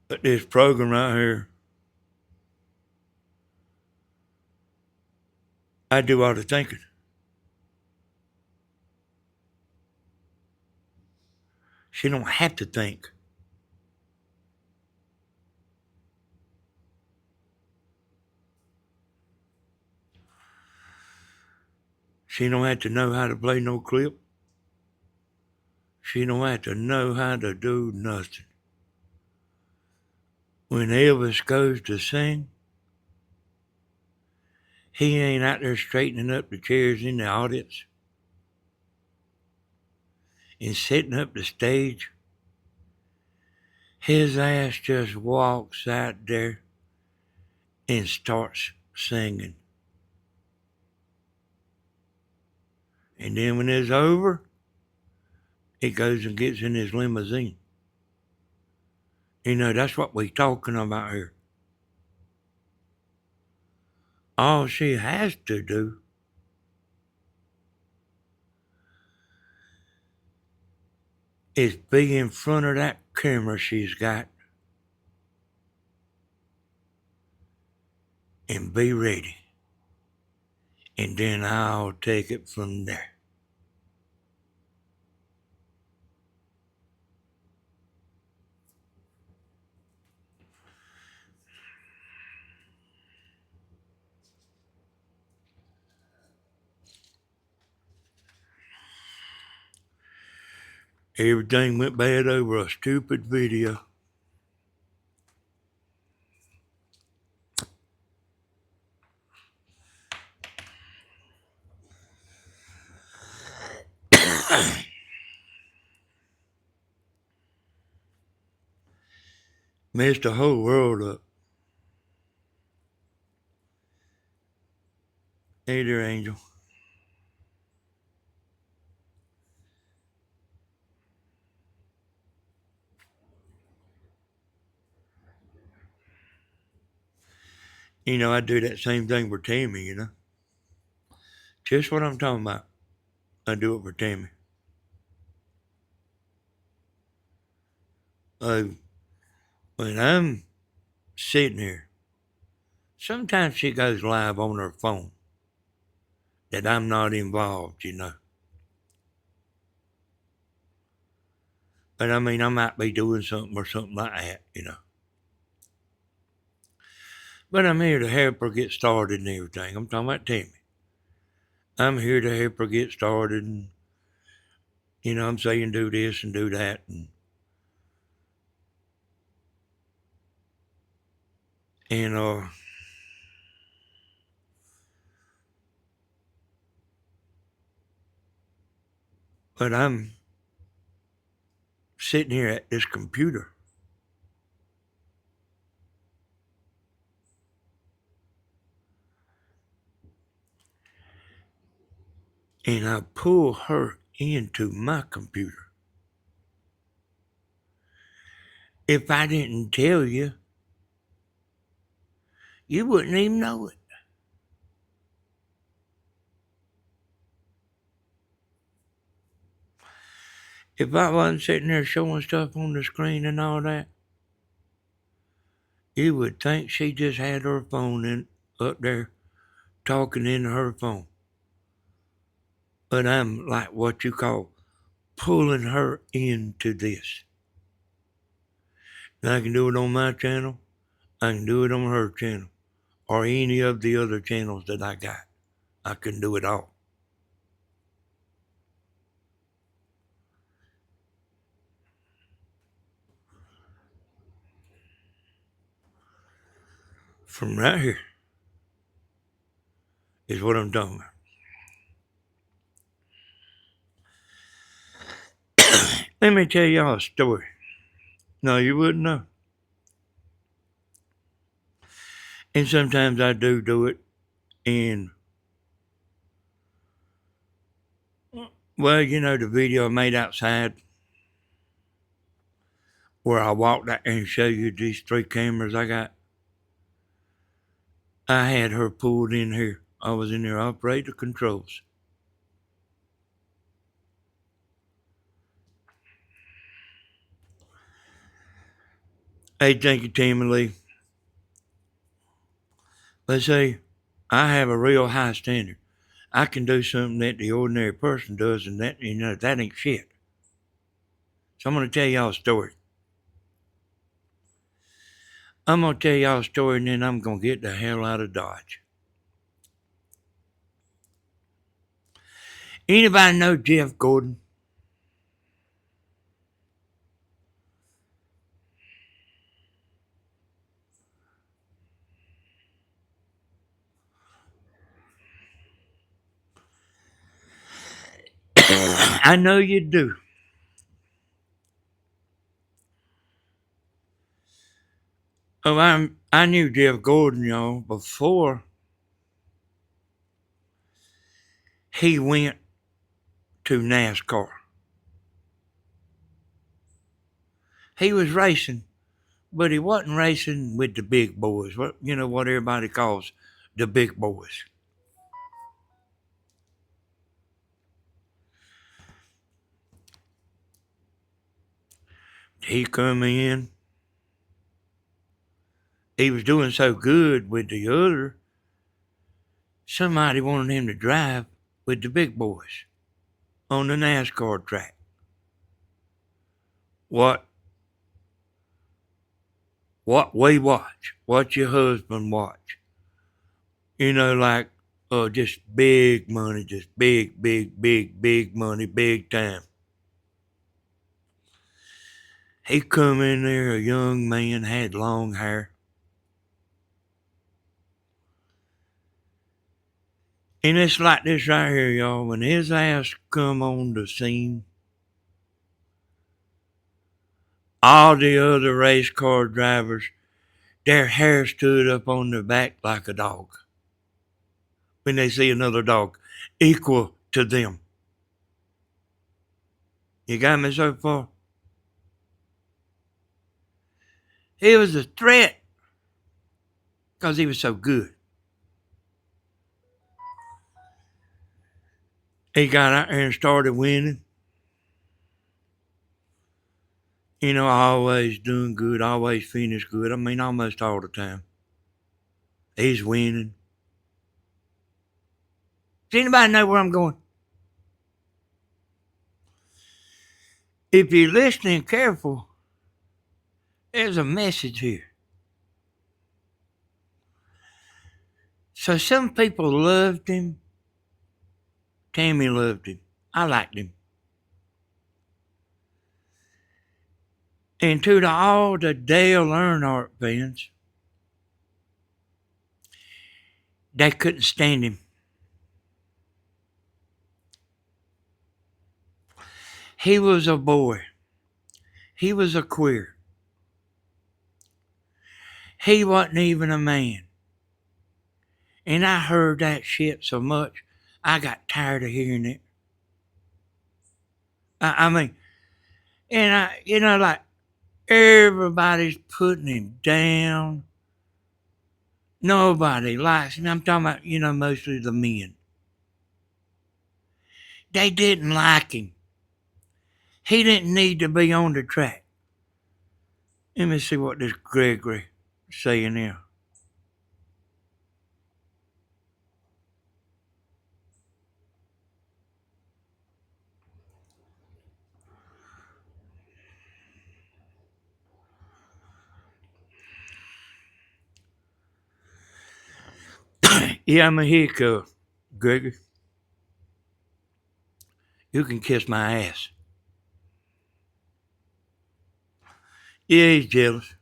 But this program right here, I do all the thinking. She don't have to think. She don't have to know how to play no clip. She don't have to know how to do nothing. When Elvis goes to sing, he ain't out there straightening up the chairs in the audience and setting up the stage. His ass just walks out there and starts singing. And then when it's over, he goes and gets in his limousine. You know, that's what we talking about here. All she has to do is be in front of that camera she's got and be ready. And then I'll take it from there. Everything went bad over a stupid video. Messed the whole world up. Hey there, Angel. You know, I do that same thing for Tammy, you know. Just what I'm talking about. I do it for Tammy. When I'm sitting here, sometimes she goes live on her phone that I'm not involved, you know. But I mean, I might be doing something or something like that, you know. But I'm here to help her get started and everything. I'm talking about Tammy. I'm here to help her get started and, you know, I'm saying do this and do that. And but I'm sitting here at this computer. And I pull her into my computer. If I didn't tell you, you wouldn't even know it. If I wasn't sitting there showing stuff on the screen and all that, you would think she just had her phone up there talking into her phone. But I'm like what you call pulling her into this. And I can do it on my channel. I can do it on her channel. Or any of the other channels that I got. I can do it all. From right here is what I'm talking about. Let me tell y'all a story. No, you wouldn't know. And sometimes I do it. And, well, you know, the video I made outside where I walked out and show you these 3 cameras I got. I had her pulled in here. I was in there operating the controls. Hey, thank you, Tammy Lee. Let's say I have a real high standard. I can do something that the ordinary person does, and that, you know, that ain't shit. So I'm going to tell y'all a story. I'm going to tell y'all a story, and then I'm going to get the hell out of Dodge. Anybody know Jeff Gordon? I know you do. Oh, I knew Jeff Gordon, y'all, before he went to NASCAR. He was racing, but he wasn't racing with the big boys. What, you know, what everybody calls the big boys. He come in. He was doing so good with the other. Somebody wanted him to drive with the big boys on the NASCAR track. What we watch, what your husband watch. You know, like just big money, just big money, big time. He come in there, a young man, had long hair. And it's like this right here, y'all. When his ass come on the scene, All the other race car drivers, their hair stood up on their back like a dog when they see another dog equal to them. You got me so far? He was a threat because he was so good. He got out there and started winning. You know, always doing good, always finish good. I mean, almost all the time. He's winning. Does anybody know where I'm going? If you're listening careful, there's a message here. So some people loved him. Tammy loved him. I liked him. And to all the Dale Earnhardt fans, they couldn't stand him. He was a boy. He was a queer. He wasn't even a man. And I heard that shit so much, I got tired of hearing it. I mean, and like everybody's putting him down. Nobody likes him. I'm talking about, mostly the men. They didn't like him. He didn't need to be on the track. Let me see what this Gregory is saying here. Yeah, I'm a hiccup, Gregory. You can kiss my ass. Yeah, he's jealous.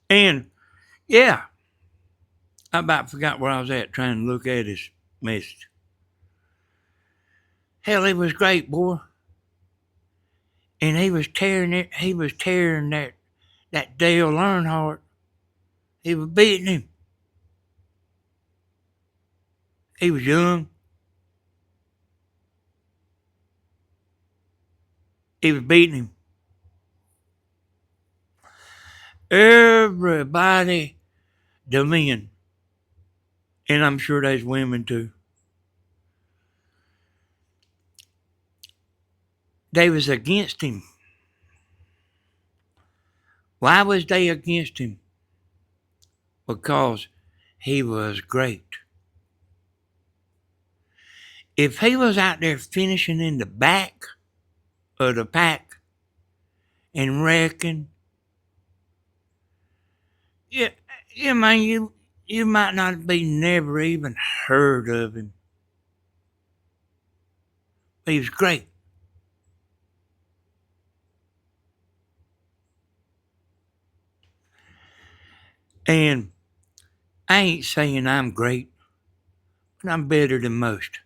And, yeah, I about forgot where I was at trying to look at his message. Hell, he was great, boy. And he was tearing that Dale Earnhardt. He was beating him. He was young. He was beating him. Everybody, the men, and I'm sure there's women too, they was against him. Why was they against him? Because he was great. If he was out there finishing in the back of the pack and wrecking, yeah, man, you might not be never even heard of him. He was great. And I ain't saying I'm great, but I'm better than most.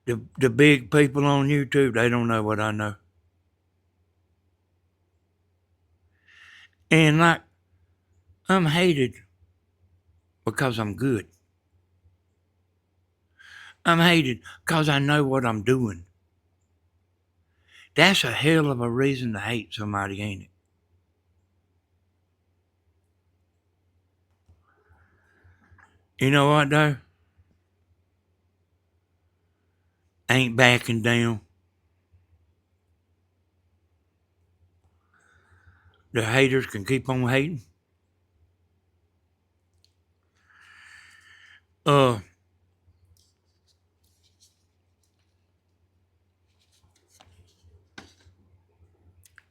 The big people on YouTube, they don't know what I know. And like, I'm hated because I'm good. I'm hated because I know what I'm doing. That's a hell of a reason to hate somebody, ain't it? You know what, though? Ain't backing down. The haters can keep on hating.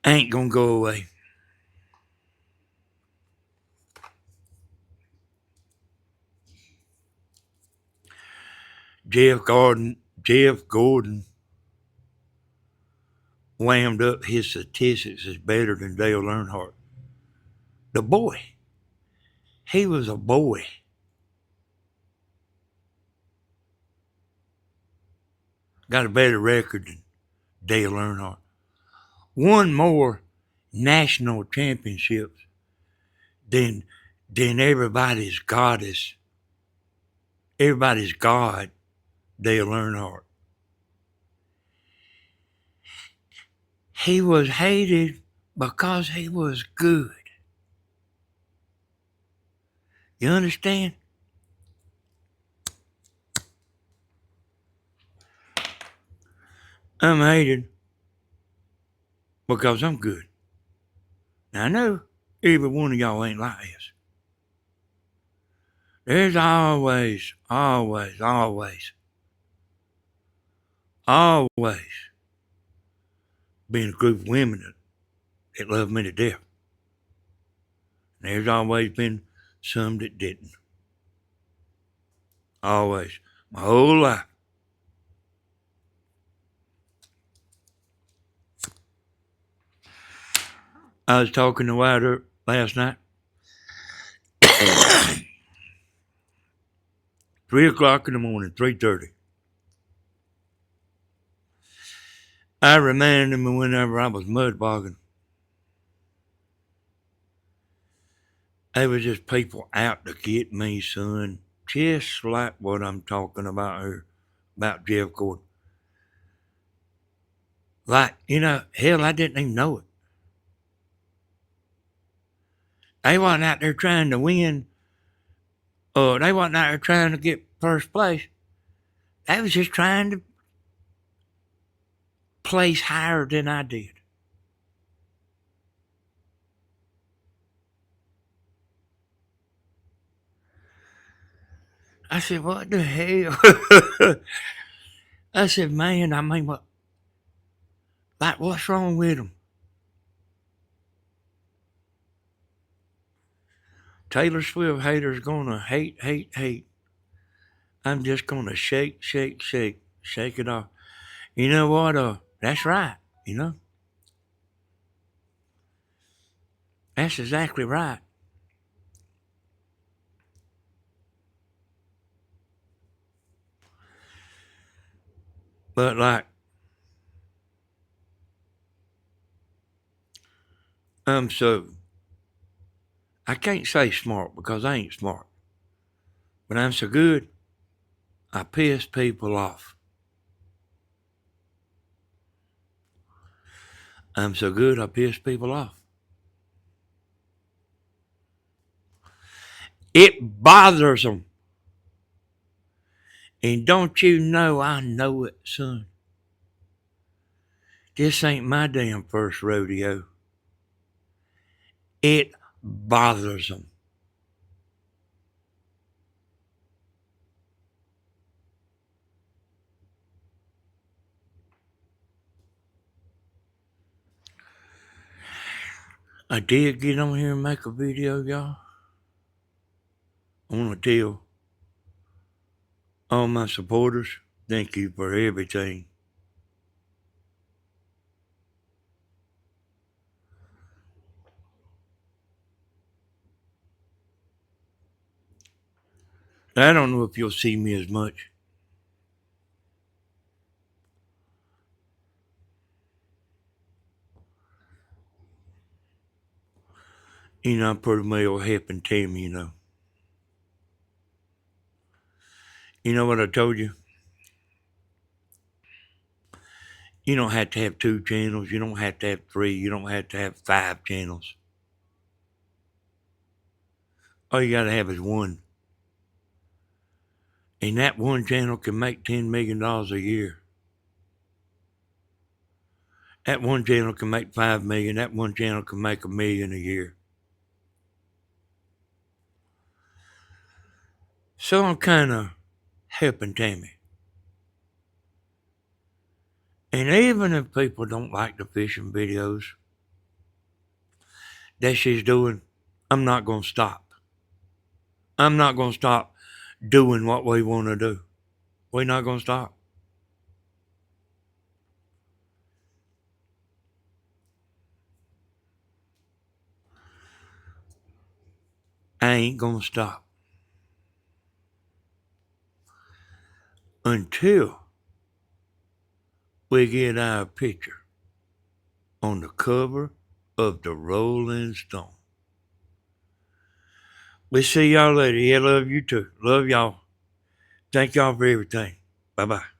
Ain't gonna go away. Jeff Gordon whammed up his statistics as better than Dale Earnhardt. The boy. He was a boy. Got a better record than Dale Earnhardt. One more national championships than everybody's goddess, everybody's God, Dale Earnhardt. He was hated because he was good. You understand? I'm hated because I'm good. Now, I know every one of y'all ain't like this. There's always been a group of women that love me to death. And there's always been some that didn't. Always. My whole life. I was talking to Wilder last night. 3 o'clock in the morning, 3:30. I reminded him whenever I was mud bogging. They was just people out to get me, son. Just like what I'm talking about here, about Jeff Gordon. Like, hell, I didn't even know it. They wasn't out there trying to win. They wasn't out there trying to get first place. They was just trying to place higher than I did. I said, what the hell? I said, man, I mean, what's wrong with them? Taylor Swift haters gonna hate. I'm just gonna shake it off. You know what? That's right, That's exactly right. But I can't say smart because I ain't smart. But I'm so good, I piss people off. I'm so good, I piss people off. It bothers them. And don't you know I know it, son? This ain't my damn first rodeo. It bothers them. I did get on here and make a video, y'all. I want to tell all my supporters, thank you for everything. I don't know if you'll see me as much. I'm pretty well helping Tammy, You know what I told you? You don't have to have 2 channels. You don't have to have 3. You don't have to have 5 channels. All you got to have is one. And that one channel can make $10 million a year. That one channel can make $5 million. That one channel can make $1 million a year. So I'm kind of helping Tammy. And even if people don't like the fishing videos that she's doing, I'm not going to stop. I'm not going to stop doing what we want to do. We're not going to stop. I ain't going to stop until we get our picture on the cover of the Rolling Stone. We'll see y'all later. Yeah, love you too. Love y'all. Thank y'all for everything. Bye-bye.